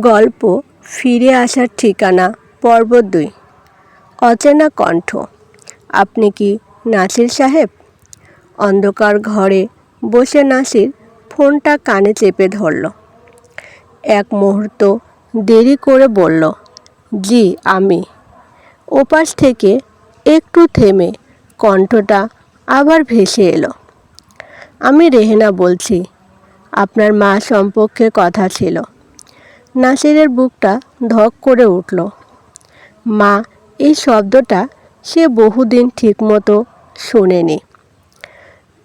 গল্প ফিরে আসার ঠিকানা পর্ব 2। অচেনা কণ্ঠ। আপনি কি নাসির সাহেব? অন্ধকার ঘরে বসে নাসির ফোনটা কানে চেপে ধরল। এক মুহূর্ত দেরি করে বলল, জি আমি। ওপাশ থেকে একটু থেমে কণ্ঠটা আবার ভেসে এলো, আমি রেহেনা বলছি। আপনার মা সম্পর্কে কথা ছিল। নাসিরের বুকটা ধক করে উঠল। মা, এই শব্দটা সে বহুদিন ঠিকমতো শোনেনি।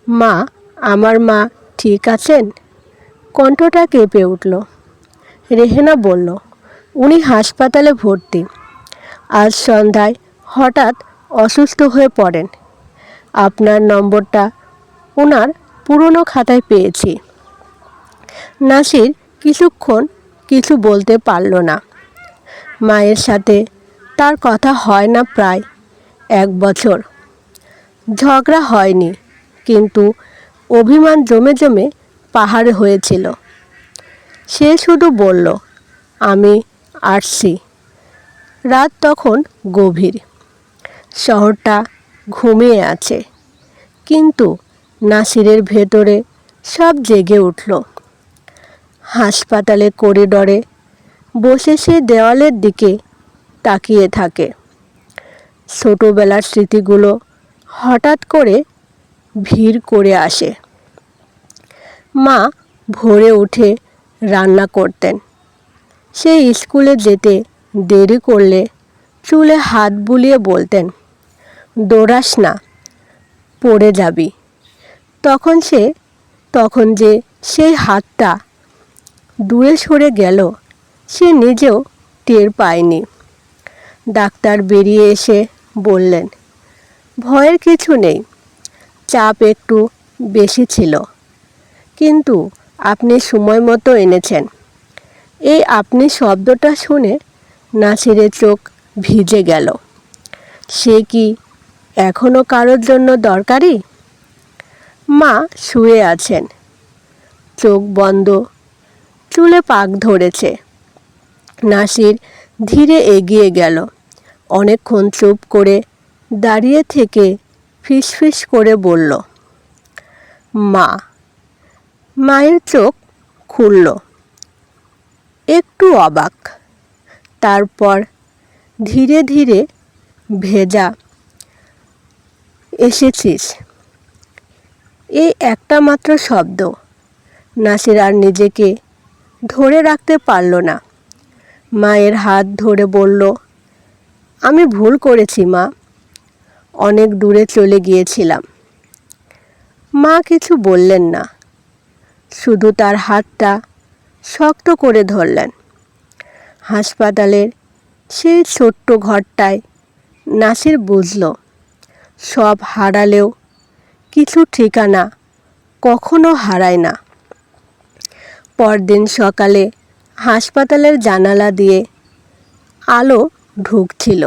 মা, আমার মা ঠিক আছেন? কণ্ঠটা কেঁপে উঠল। রেহেনা বলল, উনি হাসপাতালে ভর্তি। আজ সন্ধ্যায় হঠাৎ অসুস্থ হয়ে পড়েন। আপনার নম্বরটা ওনার পুরনো খাতায় পেয়েছি। নাসির কিছুক্ষণ কিছু বলতে পারল না। মায়ের সাথে তার কথা হয় না প্রায় 1 বছর। ঝগড়া হয়নি, কিন্তু অভিমান জমে জমে পাহাড় হয়েছিল। সে শুধু বলল, আমি আসছি। রাত তখন গভীর, শহরটা ঘুমিয়ে আছে, কিন্তু নাসিরের ভেতরে সব জেগে উঠল। হাসপাতালের করিডরে বসে সে দেওয়ালের দিকে তাকিয়ে থাকে। ছোটোবেলার স্মৃতিগুলো হঠাৎ করে ভিড় করে আসে। মা ভোরে উঠে রান্না করতেন। সে স্কুলে যেতে দেরি করলে চুলে হাত বুলিয়ে বলতেন, দৌড়াস না, পড়ে যাবি। তখন যে সেই হাতটা দূরে সরে গেল সে নিজেও টের পায়নি। ডাক্তার বেরিয়ে এসে বললেন, ভয়ের কিছু নেই, চাপ একটু বেশি ছিল, কিন্তু আপনি সময় মতো এনেছেন। এই আপনি শব্দটা শুনে নাসিরের চোখ ভিজে গেল। সে কি এখনও কারোর জন্য দরকারি? মা শুয়ে আছেন, চোখ বন্ধ, চুলে পাক ধরেছে। নাসির ধীরে এগিয়ে গেল। অনেকক্ষণ চুপ করে দাঁড়িয়ে থেকে ফিসফিস করে বলল, মা। মায়ের চোখ খুলল, একটু অবাক, তারপর ধীরে ধীরে ভেজা, এসেছিস। এই একটা মাত্র শব্দ। নাসির আর নিজেকে ধরে রাখতে পারল না। মায়ের হাত ধরে বলল, আমি ভুল করেছি মা, অনেক দূরে চলে গিয়েছিলাম। মা কিছু বললেন না, শুধু তার হাতটা শক্ত করে ধরলেন। হাসপাতালের সেই ছোট্ট ঘরটায় নাসির বুঝল, সব হারালেও কিছু ঠিকানা কখনো হারায় না। পরদিন সকালে হাসপাতালের জানালা দিয়ে আলো ঢুকছিল।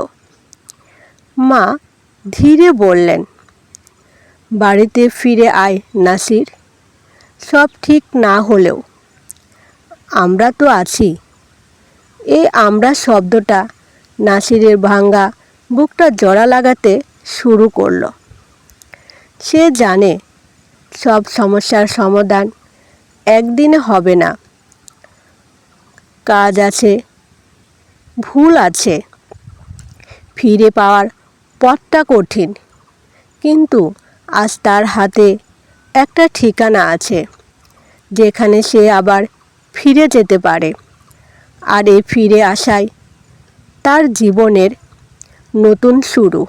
মা ধীরে বললেন, বাড়িতে ফিরে আয় নাসির, সব ঠিক না হলেও আমরা তো আছি। এই আমরা শব্দটা নাসিরের ভাঙা বুকটা জোড়া লাগাতে শুরু করলো। সে জানে সব সমস্যার সমাধান একদিনে হবে না। কাজ আছে, ভুল আছে, ফিরে পাওয়ার পথটা কঠিন, কিন্তু আজ তার হাতে একটা ঠিকানা আছে, যেখানে সে আবার ফিরে যেতে পারে। আর এই ফিরে আসাই তার জীবনের নতুন শুরু।